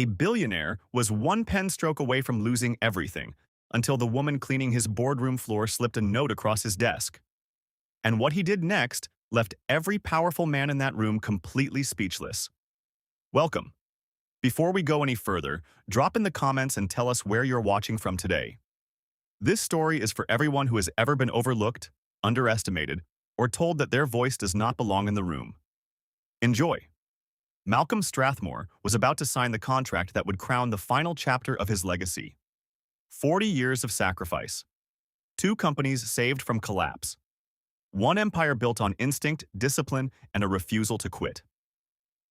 A billionaire was one pen stroke away from losing everything, until the woman cleaning his boardroom floor slipped a note across his desk. And what he did next left every powerful man in that room completely speechless. Welcome. Before we go any further, drop in the comments and tell us where you're watching from today. This story is for everyone who has ever been overlooked, underestimated, or told that their voice does not belong in the room. Enjoy. Malcolm Strathmore was about to sign the contract that would crown the final chapter of his legacy. 40 years of sacrifice. 2 companies saved from collapse. 1 empire built on instinct, discipline, and a refusal to quit.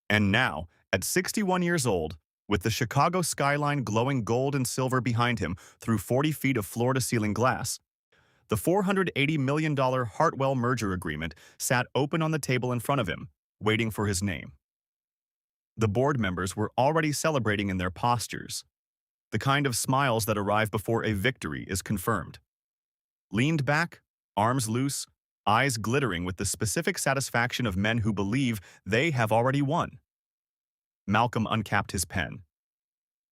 And now, at 61 years old, with the Chicago skyline glowing gold and silver behind him through 40 feet of floor-to-ceiling glass, the $480 million Hartwell merger agreement sat open on the table in front of him, waiting for his name. The board members were already celebrating in their postures, the kind of smiles that arrive before a victory is confirmed. Leaned back, arms loose, eyes glittering with the specific satisfaction of men who believe they have already won. Malcolm uncapped his pen.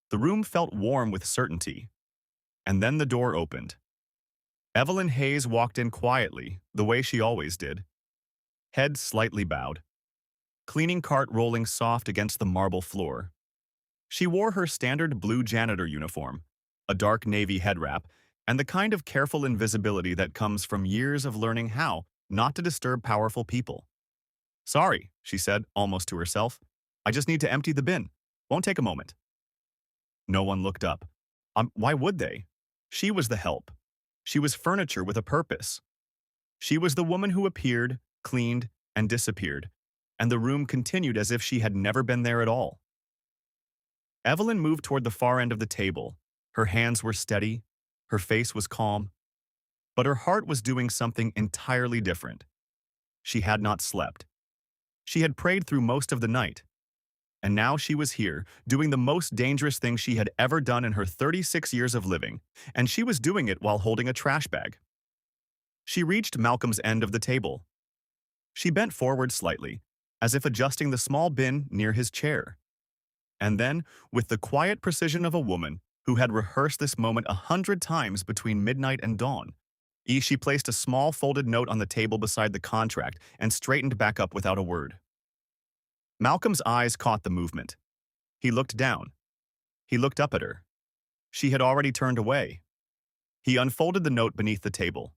The room felt warm with certainty. And then the door opened. Evelyn Hayes walked in quietly, the way she always did. Head slightly bowed. Cleaning cart rolling soft against the marble floor. She wore her standard blue janitor uniform, a dark navy head wrap, and the kind of careful invisibility that comes from years of learning how not to disturb powerful people. "Sorry," she said, almost to herself. "I just need to empty the bin. Won't take a moment." No one looked up. Why would they? She was the help. She was furniture with a purpose. She was the woman who appeared, cleaned, and disappeared, and the room continued as if she had never been there at all. Evelyn moved toward the far end of the table. Her hands were steady, her face was calm, but her heart was doing something entirely different. She had not slept. She had prayed through most of the night, and now she was here, doing the most dangerous thing she had ever done in her 36 years of living, and she was doing it while holding a trash bag. She reached Malcolm's end of the table. She bent forward slightly, as if adjusting the small bin near his chair. And then, with the quiet precision of a woman who had rehearsed this moment 100 times between midnight and dawn, she placed a small folded note on the table beside the contract and straightened back up without a word. Malcolm's eyes caught the movement. He looked down. He looked up at her. She had already turned away. He unfolded the note beneath the table.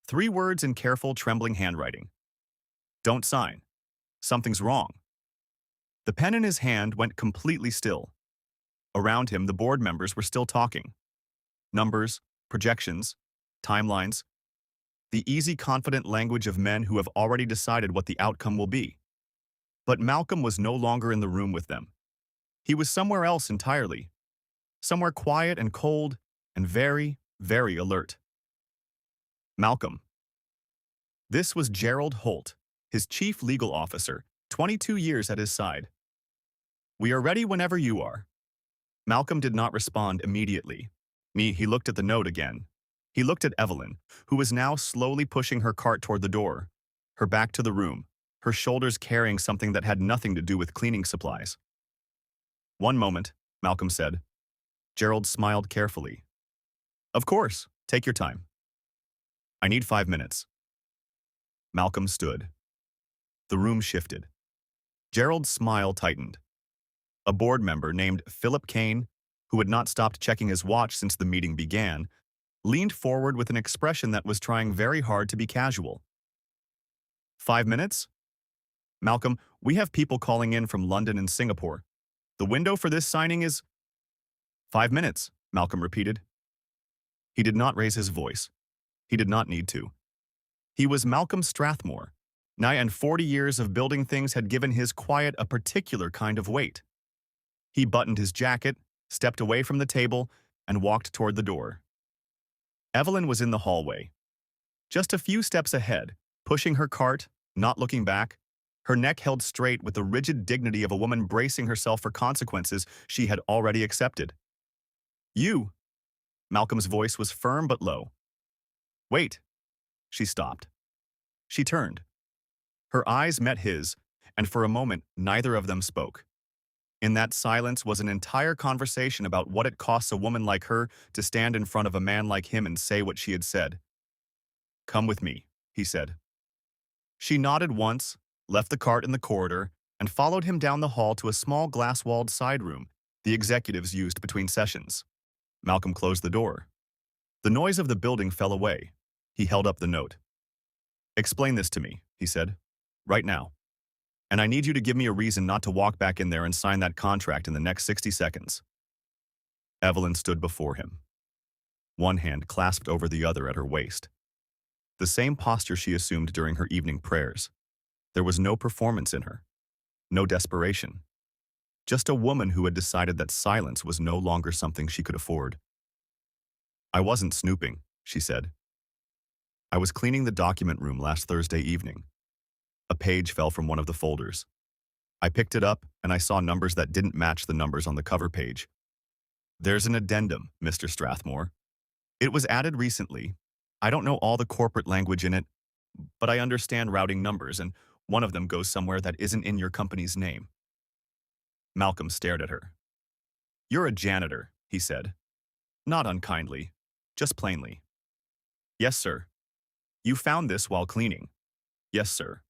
3 words in careful, trembling handwriting. "Don't sign. Something's wrong." The pen in his hand went completely still. Around him, the board members were still talking. Numbers, projections, timelines. The easy, confident language of men who have already decided what the outcome will be. But Malcolm was no longer in the room with them. He was somewhere else entirely. Somewhere quiet and cold and very, very alert. Malcolm. This was Gerald Holt, his chief legal officer, 22 years at his side. "We are ready whenever you are." Malcolm did not respond immediately. He looked at the note again. He looked at Evelyn, who was now slowly pushing her cart toward the door, her back to the room, her shoulders carrying something that had nothing to do with cleaning supplies. "One moment," Malcolm said. Gerald smiled carefully. "Of course, take your time." "I need 5 minutes." Malcolm stood. The room shifted. Gerald's smile tightened. A board member named Philip Kane, who had not stopped checking his watch since the meeting began, leaned forward with an expression that was trying very hard to be casual. "5 minutes? Malcolm, we have people calling in from London and Singapore. The window for this signing is—" "5 minutes," Malcolm repeated. He did not raise his voice. He did not need to. He was Malcolm Strathmore. Nigh and 40 years of building things had given his quiet a particular kind of weight. He buttoned his jacket, stepped away from the table, and walked toward the door. Evelyn was in the hallway. Just a few steps ahead, pushing her cart, not looking back, her neck held straight with the rigid dignity of a woman bracing herself for consequences she had already accepted. "You." Malcolm's voice was firm but low. "Wait." She stopped. She turned. Her eyes met his, and for a moment neither of them spoke. In that silence was an entire conversation about what it costs a woman like her to stand in front of a man like him and say what she had said. "Come with me," he said. She nodded once, left the cart in the corridor, and followed him down the hall to a small glass-walled side room the executives used between sessions. Malcolm closed the door. The noise of the building fell away. He held up the note. "Explain this to me," he said. "Right now. And I need you to give me a reason not to walk back in there and sign that contract in the next 60 seconds." Evelyn stood before him, one hand clasped over the other at her waist. The same posture she assumed during her evening prayers. There was no performance in her, no desperation. Just a woman who had decided that silence was no longer something she could afford. "I wasn't snooping," she said. "I was cleaning the document room last Thursday evening. A page fell from one of the folders. I picked it up and I saw numbers that didn't match the numbers on the cover page. There's an addendum, Mr. Strathmore. It was added recently. I don't know all the corporate language in it, but I understand routing numbers, and one of them goes somewhere that isn't in your company's name." Malcolm stared at her. "You're a janitor," he said. Not unkindly, just plainly. "Yes, sir. You found this while cleaning." "Yes, sir."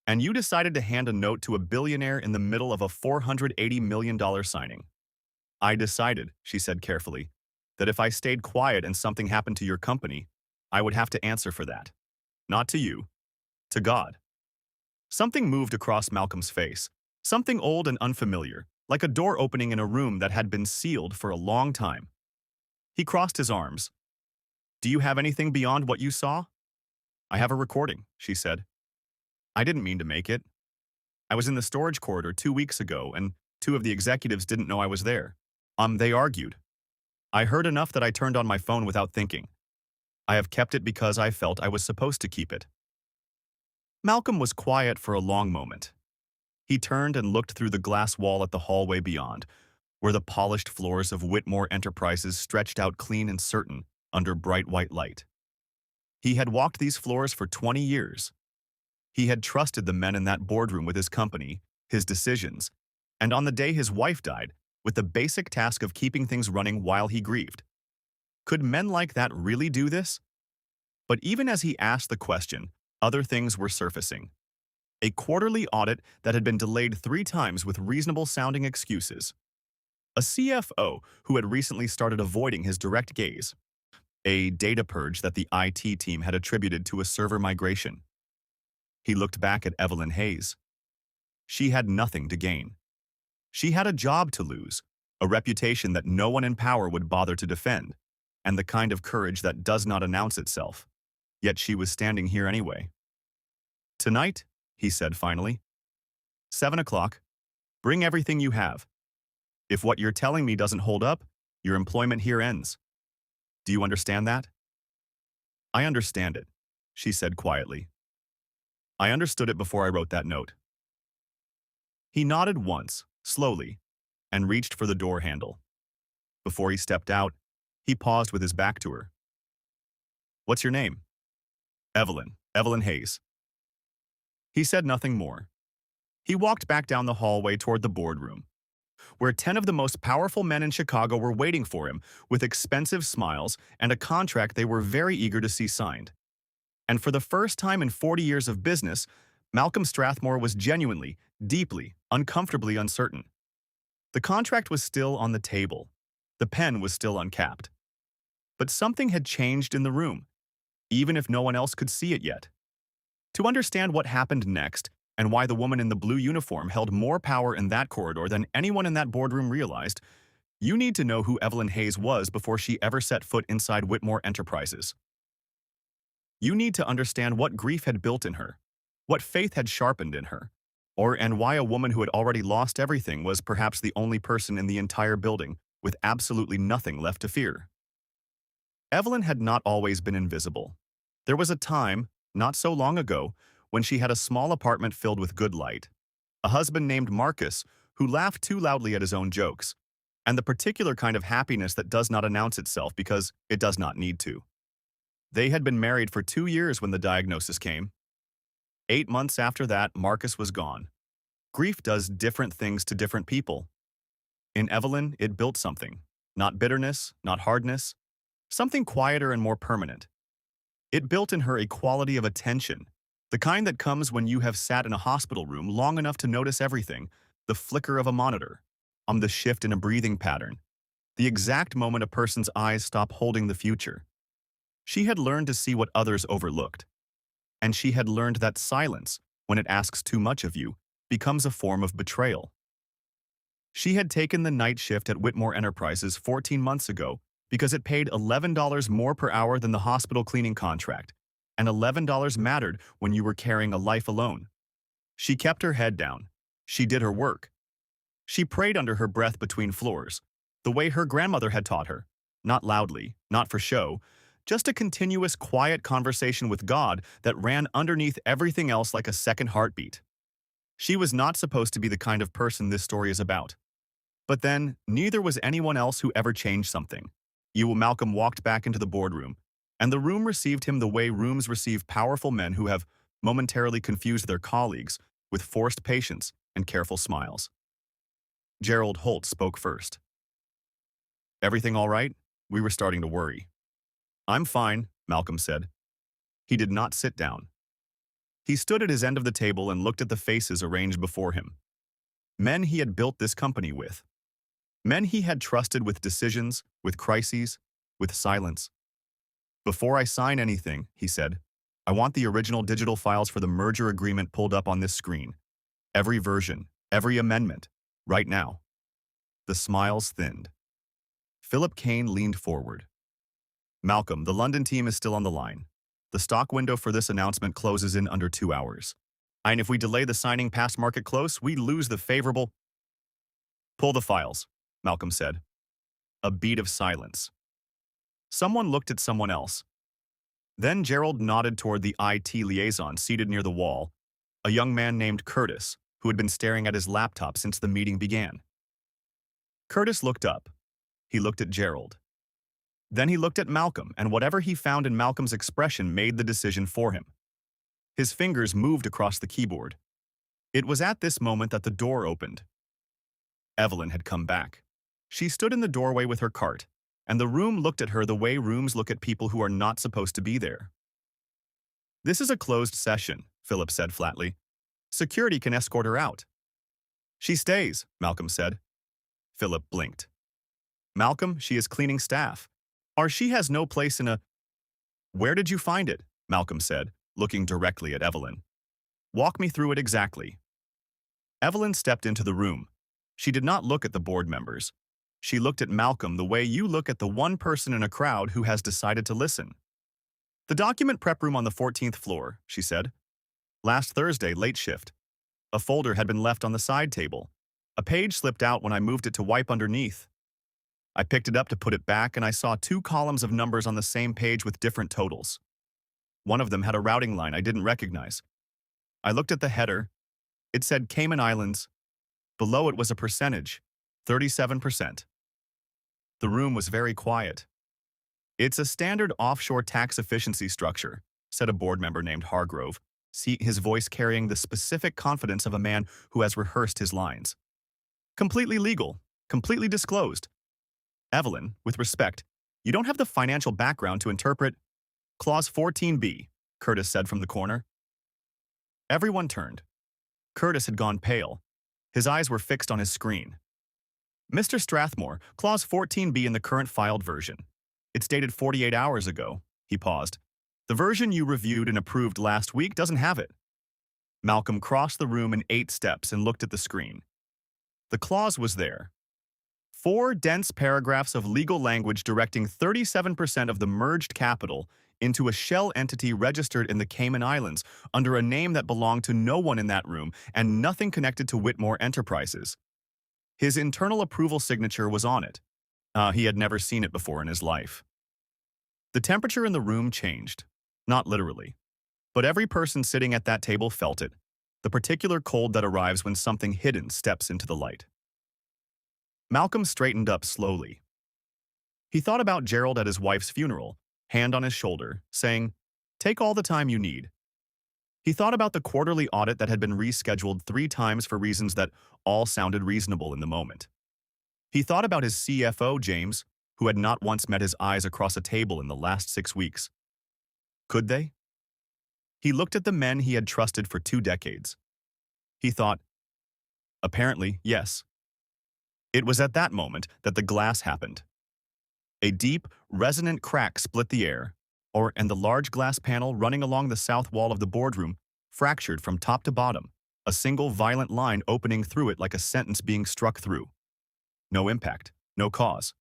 "And you decided to hand a note to a billionaire in the middle of a $480 million signing." "I decided," she said carefully, "that if I stayed quiet and something happened to your company, I would have to answer for that. Not to you, to God." Something moved across Malcolm's face, something old and unfamiliar, like a door opening in a room that had been sealed for a long time. He crossed his arms. "Do you have anything beyond what you saw?" "I have a recording," she said. "I didn't mean to make it. I was in the storage corridor 2 weeks ago, and two of the executives didn't know I was there. They argued. I heard enough that I turned on my phone without thinking. I have kept it because I felt I was supposed to keep it." Malcolm was quiet for a long moment. He turned and looked through the glass wall at the hallway beyond, where the polished floors of Whitmore Enterprises stretched out clean and certain under bright white light. He had walked these floors for 20 years. He had trusted the men in that boardroom with his company, his decisions, and on the day his wife died, with the basic task of keeping things running while he grieved. Could men like that really do this? But even as he asked the question, other things were surfacing. A quarterly audit that had been delayed 3 times with reasonable-sounding excuses. A CFO who had recently started avoiding his direct gaze. A data purge that the IT team had attributed to a server migration. He looked back at Evelyn Hayes. She had nothing to gain. She had a job to lose, a reputation that no one in power would bother to defend, and the kind of courage that does not announce itself. Yet she was standing here anyway. "Tonight," he said finally. 7 o'clock. Bring everything you have. If what you're telling me doesn't hold up, your employment here ends. Do you understand that?" "I understand it," she said quietly. "I understood it before I wrote that note." He nodded once, slowly, and reached for the door handle. Before he stepped out, he paused with his back to her. "What's your name?" Evelyn Hayes." He said nothing more. He walked back down the hallway toward the boardroom, where 10 of the most powerful men in Chicago were waiting for him with expensive smiles and a contract they were very eager to see signed. And for the first time in 40 years of business, Malcolm Strathmore was genuinely, deeply, uncomfortably uncertain. The contract was still on the table. The pen was still uncapped. But something had changed in the room, even if no one else could see it yet. To understand what happened next, and why the woman in the blue uniform held more power in that corridor than anyone in that boardroom realized, you need to know who Evelyn Hayes was before she ever set foot inside Whitmore Enterprises. You need to understand what grief had built in her, what faith had sharpened in her, and why a woman who had already lost everything was perhaps the only person in the entire building with absolutely nothing left to fear. Evelyn had not always been invisible. There was a time, not so long ago, when she had a small apartment filled with good light, a husband named Marcus who laughed too loudly at his own jokes, and the particular kind of happiness that does not announce itself because it does not need to. They had been married for 2 years when the diagnosis came. 8 months after that, Marcus was gone. Grief does different things to different people. In Evelyn, it built something. Not bitterness, not hardness, something quieter and more permanent. It built in her a quality of attention, the kind that comes when you have sat in a hospital room long enough to notice everything, the flicker of a monitor, the shift in a breathing pattern, the exact moment a person's eyes stop holding the future. She had learned to see what others overlooked, and she had learned that silence, when it asks too much of you, becomes a form of betrayal. She had taken the night shift at Whitmore Enterprises 14 months ago because it paid $11 more per hour than the hospital cleaning contract, and $11 mattered when you were carrying a life alone. She kept her head down. She did her work. She prayed under her breath between floors, the way her grandmother had taught her, not loudly, not for show, just a continuous quiet conversation with God that ran underneath everything else like a second heartbeat. She was not supposed to be the kind of person this story is about. But then, neither was anyone else who ever changed something. Malcolm walked back into the boardroom, and the room received him the way rooms receive powerful men who have momentarily confused their colleagues with forced patience and careful smiles. Gerald Holt spoke first. "Everything all right?" We were starting to worry. "I'm fine," Malcolm said. He did not sit down. He stood at his end of the table and looked at the faces arranged before him. Men he had built this company with. Men he had trusted with decisions, with crises, with silence. "Before I sign anything," he said, "I want the original digital files for the merger agreement pulled up on this screen. Every version, every amendment, right now." The smiles thinned. Philip Kane leaned forward. "Malcolm, the London team is still on the line. The stock window for this announcement closes in under 2 hours. And if we delay the signing past market close, we lose the favorable—" "Pull the files," Malcolm said. A beat of silence. Someone looked at someone else. Then Gerald nodded toward the IT liaison seated near the wall, a young man named Curtis, who had been staring at his laptop since the meeting began. Curtis looked up. He looked at Gerald. Then he looked at Malcolm, and whatever he found in Malcolm's expression made the decision for him. His fingers moved across the keyboard. It was at this moment that the door opened. Evelyn had come back. She stood in the doorway with her cart, and the room looked at her the way rooms look at people who are not supposed to be there. "This is a closed session," Philip said flatly. "Security can escort her out." "She stays," Malcolm said. Philip blinked. "Malcolm, she is cleaning staff. Or she has no place in a—" "Where did you find it?" Malcolm said, looking directly at Evelyn. "Walk me through it exactly." Evelyn stepped into the room. She did not look at the board members. She looked at Malcolm the way you look at the one person in a crowd who has decided to listen. "The document prep room on the 14th floor," she said. "Last Thursday, late shift. A folder had been left on the side table. A page slipped out when I moved it to wipe underneath. I picked it up to put it back, and I saw 2 columns of numbers on the same page with different totals. One of them had a routing line I didn't recognize. I looked at the header. It said Cayman Islands. Below it was a percentage, 37%. The room was very quiet. "It's a standard offshore tax efficiency structure," said a board member named Hargrove, his voice carrying the specific confidence of a man who has rehearsed his lines. "Completely legal, completely disclosed. Evelyn, with respect, you don't have the financial background to interpret—" "Clause 14b, Curtis said from the corner. Everyone turned. Curtis had gone pale. His eyes were fixed on his screen. "Mr. Strathmore, Clause 14b in the current filed version. It's dated 48 hours ago." He paused. "The version you reviewed and approved last week doesn't have it." Malcolm crossed the room in 8 steps and looked at the screen. The clause was there. 4 dense paragraphs of legal language directing 37% of the merged capital into a shell entity registered in the Cayman Islands under a name that belonged to no one in that room and nothing connected to Whitmore Enterprises. His internal approval signature was on it. He had never seen it before in his life. The temperature in the room changed. Not literally. But every person sitting at that table felt it, the particular cold that arrives when something hidden steps into the light. Malcolm straightened up slowly. He thought about Gerald at his wife's funeral, hand on his shoulder, saying, "Take all the time you need." He thought about the quarterly audit that had been rescheduled 3 times for reasons that all sounded reasonable in the moment. He thought about his CFO, James, who had not once met his eyes across a table in the last 6 weeks. Could they? He looked at the men he had trusted for 2 decades. He thought, apparently, yes. It was at that moment that the glass happened. A deep, resonant crack split the air, and the large glass panel running along the south wall of the boardroom fractured from top to bottom, a single violent line opening through it like a sentence being struck through. No impact, no cause.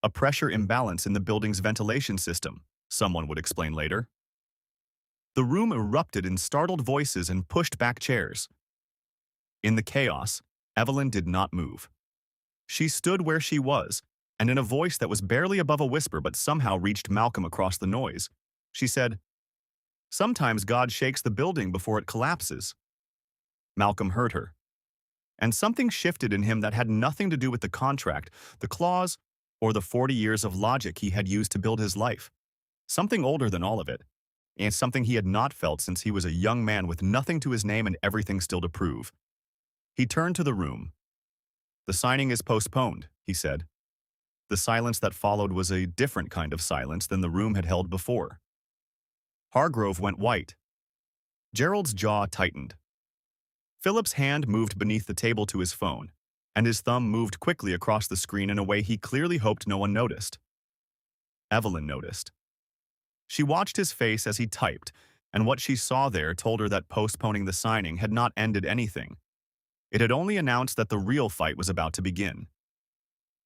A pressure imbalance in the building's ventilation system, someone would explain later. The room erupted in startled voices and pushed back chairs. In the chaos, Evelyn did not move. She stood where she was, and in a voice that was barely above a whisper but somehow reached Malcolm across the noise, she said, "Sometimes God shakes the building before it collapses." Malcolm heard her. And something shifted in him that had nothing to do with the contract, the clause, or the 40 years of logic he had used to build his life. Something older than all of it, and something he had not felt since he was a young man with nothing to his name and everything still to prove. He turned to the room. "The signing is postponed," he said. The silence that followed was a different kind of silence than the room had held before. Hargrove went white. Gerald's jaw tightened. Philip's hand moved beneath the table to his phone, and his thumb moved quickly across the screen in a way he clearly hoped no one noticed. Evelyn noticed. She watched his face as he typed, and what she saw there told her that postponing the signing had not ended anything. It had only announced that the real fight was about to begin.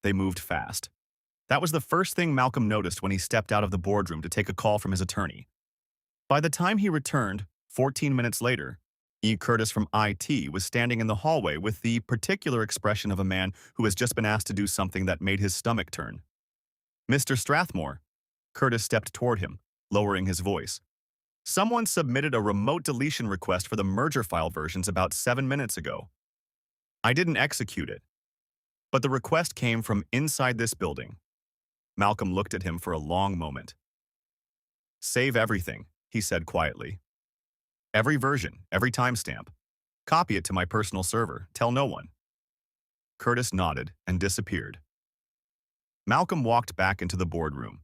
They moved fast. That was the first thing Malcolm noticed when he stepped out of the boardroom to take a call from his attorney. By the time he returned, 14 minutes later, E. Curtis from IT was standing in the hallway with the particular expression of a man who has just been asked to do something that made his stomach turn. "Mr. Strathmore." Curtis stepped toward him, lowering his voice. "Someone submitted a remote deletion request for the merger file versions about 7 minutes ago. I didn't execute it, but the request came from inside this building." Malcolm looked at him for a long moment. "Save everything," he said quietly. "Every version, every timestamp. Copy it to my personal server. Tell no one." Curtis nodded and disappeared. Malcolm walked back into the boardroom.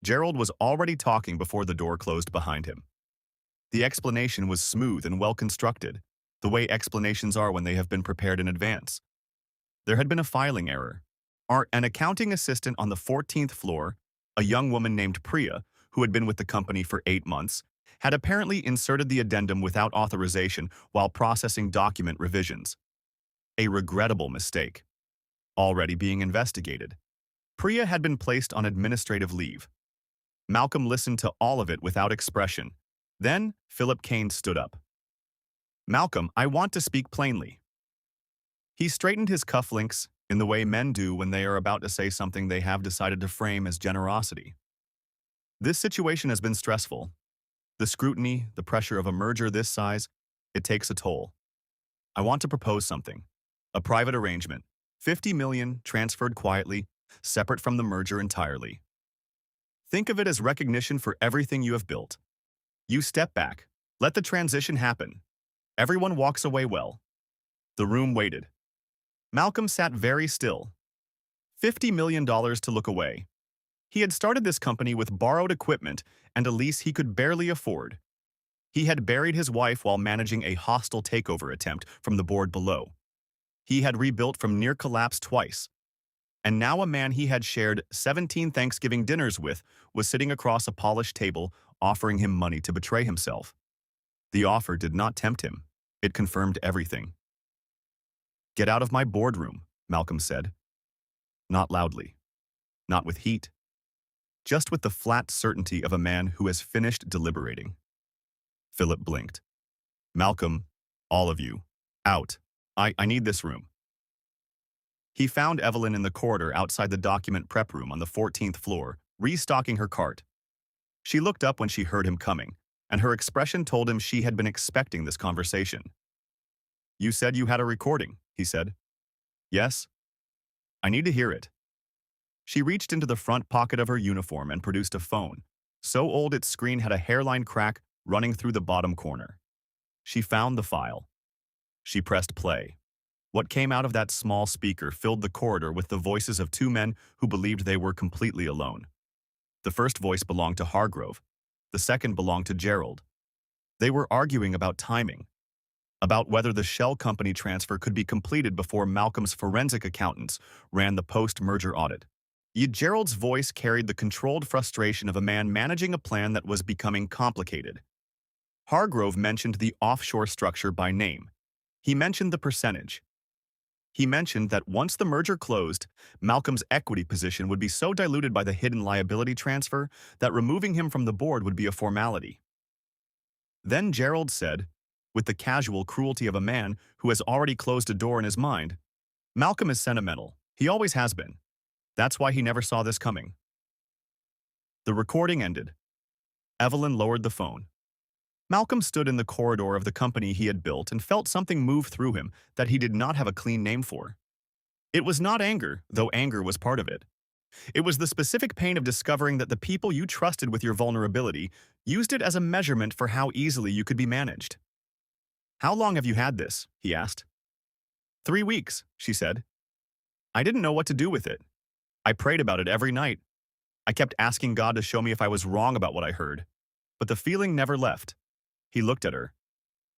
Gerald was already talking before the door closed behind him. The explanation was smooth and well-constructed, the way explanations are when they have been prepared in advance. There had been a filing error. An accounting assistant on the 14th floor, a young woman named Priya, who had been with the company for 8 months, had apparently inserted the addendum without authorization while processing document revisions. A regrettable mistake. Already being investigated. Priya had been placed on administrative leave. Malcolm listened to all of it without expression. Then, Philip Kane stood up. "Malcolm, I want to speak plainly." He straightened his cufflinks in the way men do when they are about to say something they have decided to frame as generosity. "This situation has been stressful. The scrutiny, the pressure of a merger this size, it takes a toll. I want to propose something. A private arrangement. 50 million transferred quietly, separate from the merger entirely. Think of it as recognition for everything you have built. You step back. Let the transition happen. Everyone walks away well." The room waited. Malcolm sat very still. $50 million to look away. He had started this company with borrowed equipment and a lease he could barely afford. He had buried his wife while managing a hostile takeover attempt from the board below. He had rebuilt from near collapse twice. And now a man he had shared 17 Thanksgiving dinners with was sitting across a polished table offering him money to betray himself. The offer did not tempt him. It confirmed everything. "Get out of my boardroom," Malcolm said. Not loudly. Not with heat. Just with the flat certainty of a man who has finished deliberating. Philip blinked. "Malcolm, all of you, out. I need this room." He found Evelyn in the corridor outside the document prep room on the 14th floor, restocking her cart. She looked up when she heard him coming, and her expression told him she had been expecting this conversation. "You said you had a recording," he said. "Yes." "I need to hear it." She reached into the front pocket of her uniform and produced a phone, so old its screen had a hairline crack running through the bottom corner. She found the file. She pressed play. What came out of that small speaker filled the corridor with the voices of two men who believed they were completely alone. The first voice belonged to Hargrove. The second belonged to Gerald. They were arguing about timing, about whether the shell company transfer could be completed before Malcolm's forensic accountants ran the post-merger audit. Yet Gerald's voice carried the controlled frustration of a man managing a plan that was becoming complicated. Hargrove mentioned the offshore structure by name. He mentioned the percentage. He mentioned that once the merger closed, Malcolm's equity position would be so diluted by the hidden liability transfer that removing him from the board would be a formality. Then Gerald said, with the casual cruelty of a man who has already closed a door in his mind, "Malcolm is sentimental. He always has been. That's why he never saw this coming." The recording ended. Evelyn lowered the phone. Malcolm stood in the corridor of the company he had built and felt something move through him that he did not have a clean name for. It was not anger, though anger was part of it. It was the specific pain of discovering that the people you trusted with your vulnerability used it as a measurement for how easily you could be managed. "How long have you had this?" he asked. 3 weeks, she said. "I didn't know what to do with it. I prayed about it every night. I kept asking God to show me if I was wrong about what I heard. But the feeling never left." He looked at her.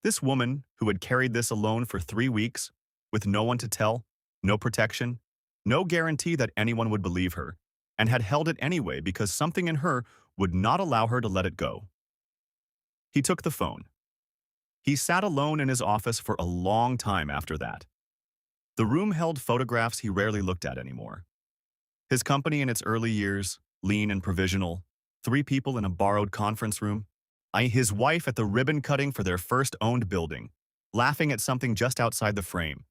This woman who had carried this alone for 3 weeks, with no one to tell, no protection, no guarantee that anyone would believe her, and had held it anyway because something in her would not allow her to let it go. He took the phone. He sat alone in his office for a long time after that. The room held photographs he rarely looked at anymore. His company in its early years, lean and provisional, 3 people in a borrowed conference room, his wife at the ribbon cutting for their first owned building, laughing at something just outside the frame.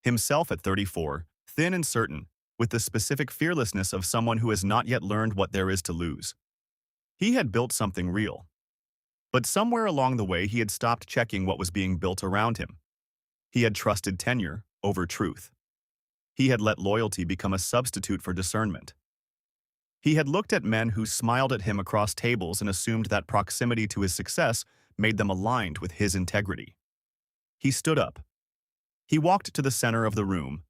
Himself at 34, thin and certain, with the specific fearlessness of someone who has not yet learned what there is to lose. He had built something real. But somewhere along the way he had stopped checking what was being built around him. He had trusted tenure over truth. He had let loyalty become a substitute for discernment. He had looked at men who smiled at him across tables and assumed that proximity to his success made them aligned with his integrity. He stood up. He walked to the center of the room.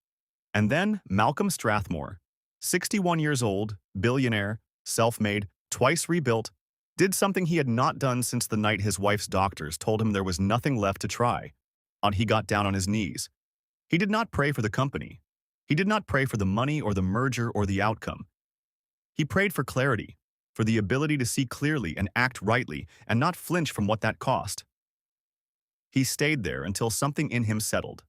And then Malcolm Strathmore, 61 years old, billionaire, self-made, twice rebuilt, did something he had not done since the night his wife's doctors told him there was nothing left to try. He got down on his knees. He did not pray for the company. He did not pray for the money or the merger or the outcome. He prayed for clarity, for the ability to see clearly and act rightly and not flinch from what that cost. He stayed there until something in him settled.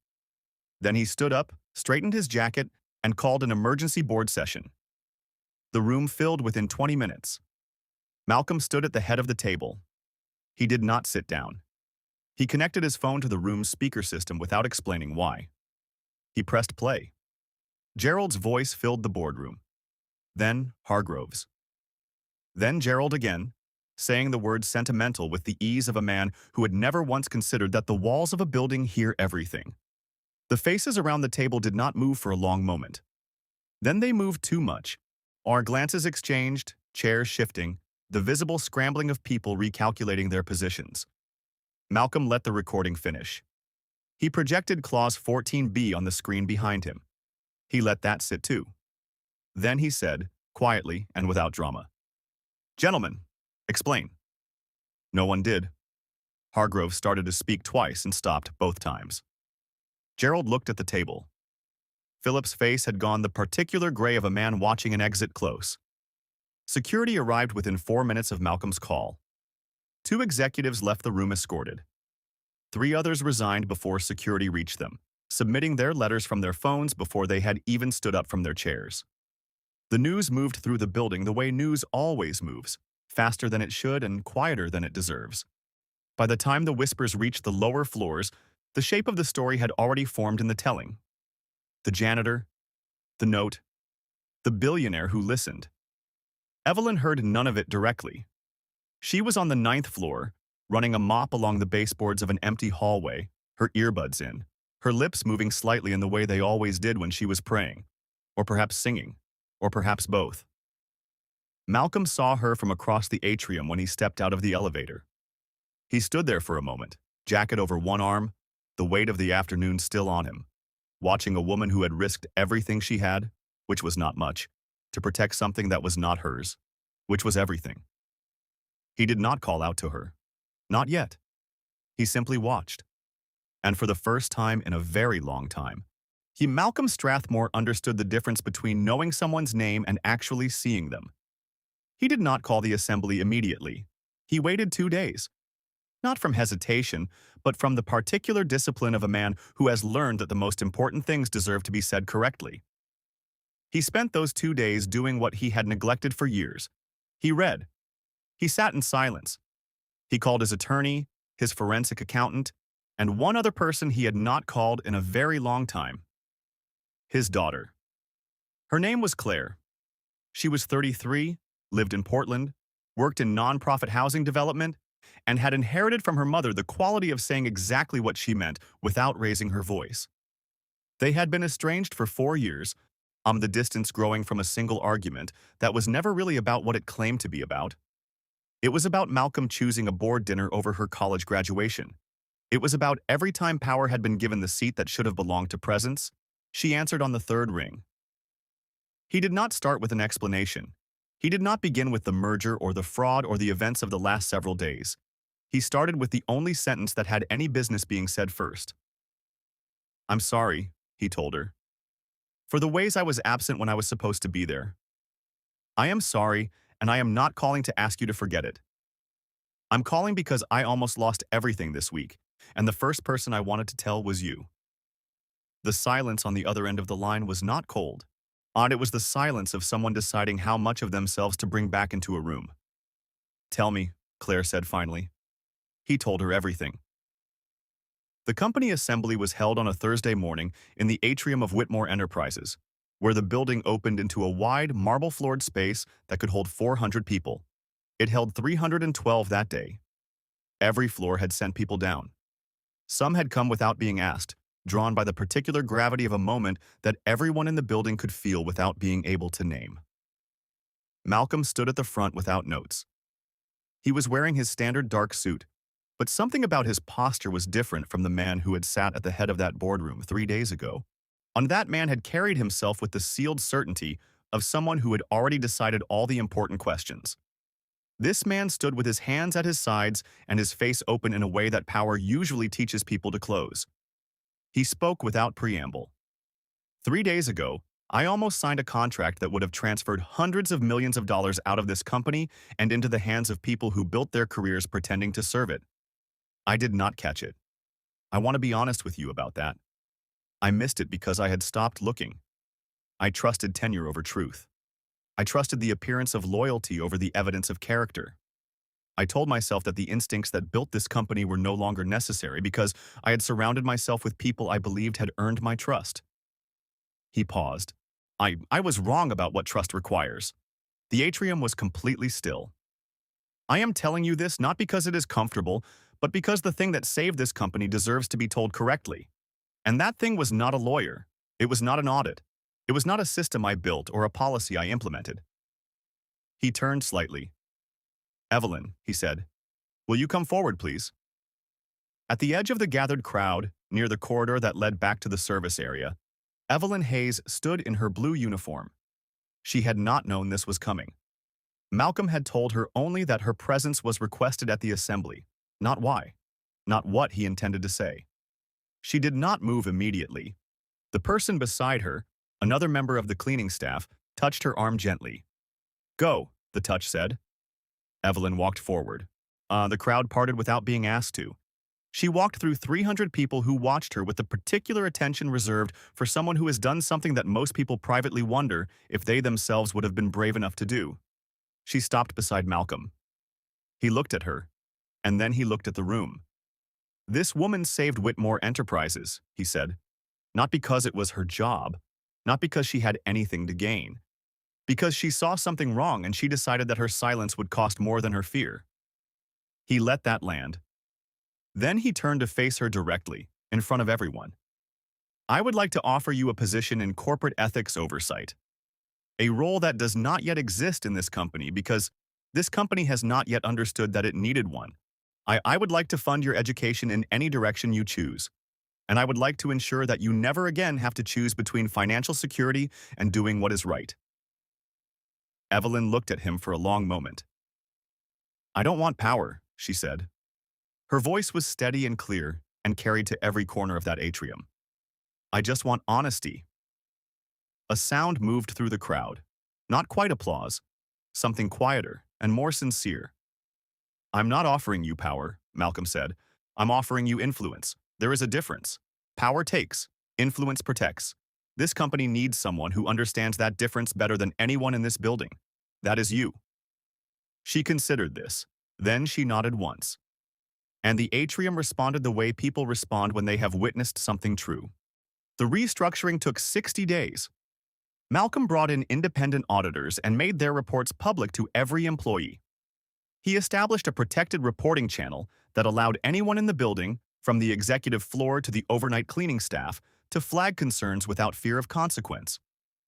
Then he stood up, straightened his jacket, and called an emergency board session. The room filled within 20 minutes. Malcolm stood at the head of the table. He did not sit down. He connected his phone to the room's speaker system without explaining why. He pressed play. Gerald's voice filled the boardroom. Then Hargrove's. Then Gerald again, saying the word sentimental with the ease of a man who had never once considered that the walls of a building hear everything. The faces around the table did not move for a long moment. Then they moved too much. Our glances exchanged, chairs shifting, the visible scrambling of people recalculating their positions. Malcolm let the recording finish. He projected Clause 14b on the screen behind him. He let that sit too. Then he said, quietly and without drama, "Gentlemen, explain." No one did. Hargrove started to speak twice and stopped both times. Gerald looked at the table. Philip's face had gone the particular gray of a man watching an exit close. Security arrived within 4 minutes of Malcolm's call. 2 executives left the room escorted. 3 others resigned before security reached them, submitting their letters from their phones before they had even stood up from their chairs. The news moved through the building the way news always moves, faster than it should and quieter than it deserves. By the time the whispers reached the lower floors, the shape of the story had already formed in the telling. The janitor, the note, the billionaire who listened. Evelyn heard none of it directly. She was on the 9th floor, running a mop along the baseboards of an empty hallway, her earbuds in, her lips moving slightly in the way they always did when she was praying, or perhaps singing, or perhaps both. Malcolm saw her from across the atrium when he stepped out of the elevator. He stood there for a moment, jacket over one arm, the weight of the afternoon still on him, watching a woman who had risked everything she had, which was not much, to protect something that was not hers, which was everything. He did not call out to her. Not yet. He simply watched. And for the first time in a very long time, Malcolm Strathmore understood the difference between knowing someone's name and actually seeing them. He did not call the assembly immediately. He waited 2 days. Not from hesitation, but from the particular discipline of a man who has learned that the most important things deserve to be said correctly. He spent those 2 days doing what he had neglected for years. He read. He sat in silence. He called his attorney, his forensic accountant, and one other person he had not called in a very long time. His daughter. Her name was Claire. She was 33, lived in Portland, worked in nonprofit housing development, and had inherited from her mother the quality of saying exactly what she meant without raising her voice. They had been estranged for 4 years, the distance growing from a single argument that was never really about what it claimed to be about. It was about Malcolm choosing a board dinner over her college graduation. It was about every time Power had been given the seat that should have belonged to Presence, she answered on the third ring. He did not start with an explanation. He did not begin with the merger or the fraud or the events of the last several days. He started with the only sentence that had any business being said first. "I'm sorry," he told her, "for the ways I was absent when I was supposed to be there. I am sorry, and I am not calling to ask you to forget it. I'm calling because I almost lost everything this week, and the first person I wanted to tell was you." The silence on the other end of the line was not cold. It was the silence of someone deciding how much of themselves to bring back into a room. "Tell me," Claire said finally. He told her everything. The company assembly was held on a Thursday morning in the atrium of Whitmore Enterprises, where the building opened into a wide, marble-floored space that could hold 400 people. It held 312 that day. Every floor had sent people down. Some had come without being asked, drawn by the particular gravity of a moment that everyone in the building could feel without being able to name. Malcolm stood at the front without notes. He was wearing his standard dark suit, but something about his posture was different from the man who had sat at the head of that boardroom 3 days ago. That man had carried himself with the sealed certainty of someone who had already decided all the important questions. This man stood with his hands at his sides and his face open in a way that Power usually teaches people to close. He spoke without preamble. 3 days ago, I almost signed a contract that would have transferred hundreds of millions of dollars out of this company and into the hands of people who built their careers pretending to serve it. I did not catch it. I want to be honest with you about that. I missed it because I had stopped looking. I trusted tenure over truth. I trusted the appearance of loyalty over the evidence of character. I told myself that the instincts that built this company were no longer necessary because I had surrounded myself with people I believed had earned my trust. He paused. I was wrong about what trust requires. The atrium was completely still. I am telling you this not because it is comfortable, but because the thing that saved this company deserves to be told correctly. And that thing was not a lawyer. It was not an audit. It was not a system I built or a policy I implemented. He turned slightly. "Evelyn," he said, "will you come forward, please?" At the edge of the gathered crowd, near the corridor that led back to the service area, Evelyn Hayes stood in her blue uniform. She had not known this was coming. Malcolm had told her only that her presence was requested at the assembly, not why, not what he intended to say. She did not move immediately. The person beside her, another member of the cleaning staff, touched her arm gently. "Go," the touch said. Evelyn walked forward. The crowd parted without being asked to. She walked through 300 people who watched her with the particular attention reserved for someone who has done something that most people privately wonder if they themselves would have been brave enough to do. She stopped beside Malcolm. He looked at her, and then he looked at the room. "This woman saved Whitmore Enterprises," he said, "not because it was her job, not because she had anything to gain. Because she saw something wrong and she decided that her silence would cost more than her fear." He let that land. Then he turned to face her directly, in front of everyone. "I would like to offer you a position in corporate ethics oversight. A role that does not yet exist in this company because this company has not yet understood that it needed one. I would like to fund your education in any direction you choose, and I would like to ensure that you never again have to choose between financial security and doing what is right. Evelyn looked at him for a long moment. I don't want power, she said. Her voice was steady and clear and carried to every corner of that atrium. I just want honesty. A sound moved through the crowd. Not quite applause, something quieter and more sincere. I'm not offering you power, Malcolm said. I'm offering you influence. There is a difference. Power takes, influence protects. This company needs someone who understands that difference better than anyone in this building. That is you. She considered this. Then she nodded once. And the atrium responded the way people respond when they have witnessed something true. The restructuring took 60 days. Malcolm brought in independent auditors and made their reports public to every employee. He established a protected reporting channel that allowed anyone in the building, from the executive floor to the overnight cleaning staff, to flag concerns without fear of consequence.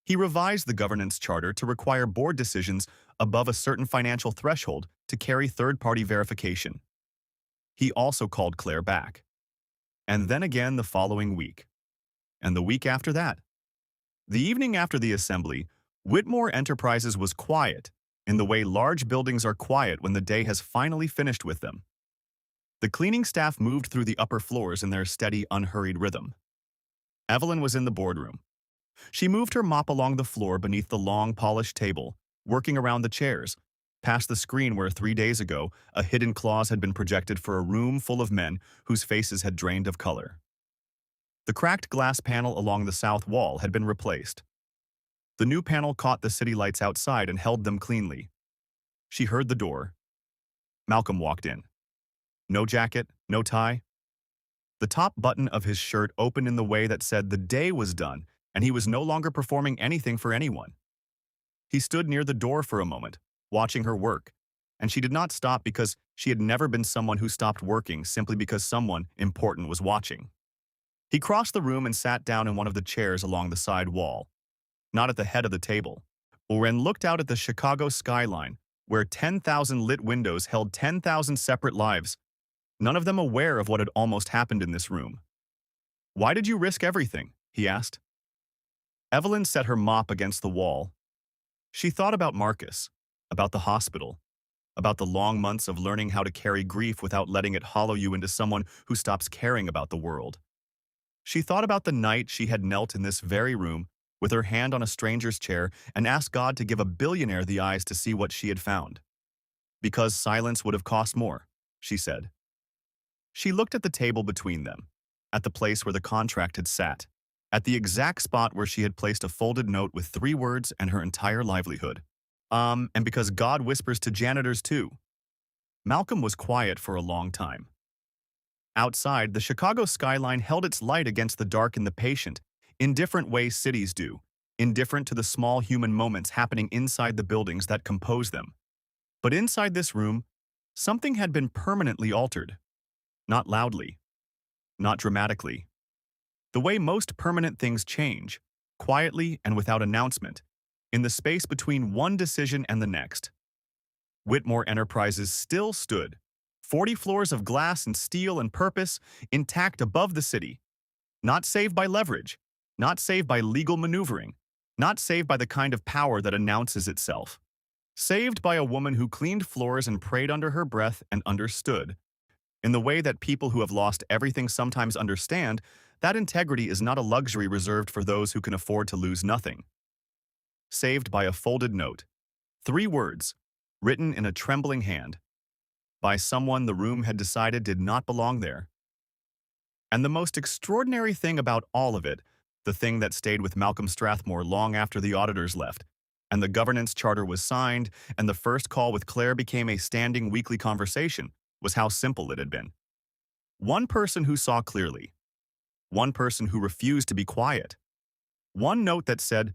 He revised the governance charter to require board decisions above a certain financial threshold to carry third-party verification. He also called Claire back. And then again the following week. And the week after that. The evening after the assembly, Whitmore Enterprises was quiet, in the way large buildings are quiet when the day has finally finished with them. The cleaning staff moved through the upper floors in their steady, unhurried rhythm. Evelyn was in the boardroom. She moved her mop along the floor beneath the long, polished table, working around the chairs, past the screen where 3 days ago a hidden clause had been projected for a room full of men whose faces had drained of color. The cracked glass panel along the south wall had been replaced. The new panel caught the city lights outside and held them cleanly. She heard the door. Malcolm walked in. No jacket, no tie. The top button of his shirt opened in the way that said the day was done, and he was no longer performing anything for anyone. He stood near the door for a moment, watching her work, and she did not stop because she had never been someone who stopped working simply because someone important was watching. He crossed the room and sat down in one of the chairs along the side wall, not at the head of the table, and looked out at the Chicago skyline, where 10,000 lit windows held 10,000 separate lives, none of them aware of what had almost happened in this room. Why did you risk everything? He asked. Evelyn set her mop against the wall. She thought about Marcus, about the hospital, about the long months of learning how to carry grief without letting it hollow you into someone who stops caring about the world. She thought about the night she had knelt in this very room, with her hand on a stranger's chair, and asked God to give a billionaire the eyes to see what she had found. Because silence would have cost more, she said. She looked at the table between them, at the place where the contract had sat, at the exact spot where she had placed a folded note with 3 words and her entire livelihood. And because God whispers to janitors too. Malcolm was quiet for a long time. Outside, the Chicago skyline held its light against the dark and the patient, in different ways cities do, indifferent to the small human moments happening inside the buildings that compose them. But inside this room, something had been permanently altered. Not loudly, not dramatically. The way most permanent things change, quietly and without announcement, in the space between one decision and the next. Whitmore Enterprises still stood, 40 floors of glass and steel and purpose, intact above the city. Not saved by leverage, not saved by legal maneuvering, not saved by the kind of power that announces itself. Saved by a woman who cleaned floors and prayed under her breath and understood. In the way that people who have lost everything sometimes understand, that integrity is not a luxury reserved for those who can afford to lose nothing. Saved by a folded note. 3 words, written in a trembling hand. By someone the room had decided did not belong there. And the most extraordinary thing about all of it, the thing that stayed with Malcolm Strathmore long after the auditors left, and the governance charter was signed, and the first call with Claire became a standing weekly conversation, was how simple it had been. One person who saw clearly. One person who refused to be quiet. One note that said,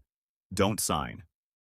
"Don't sign."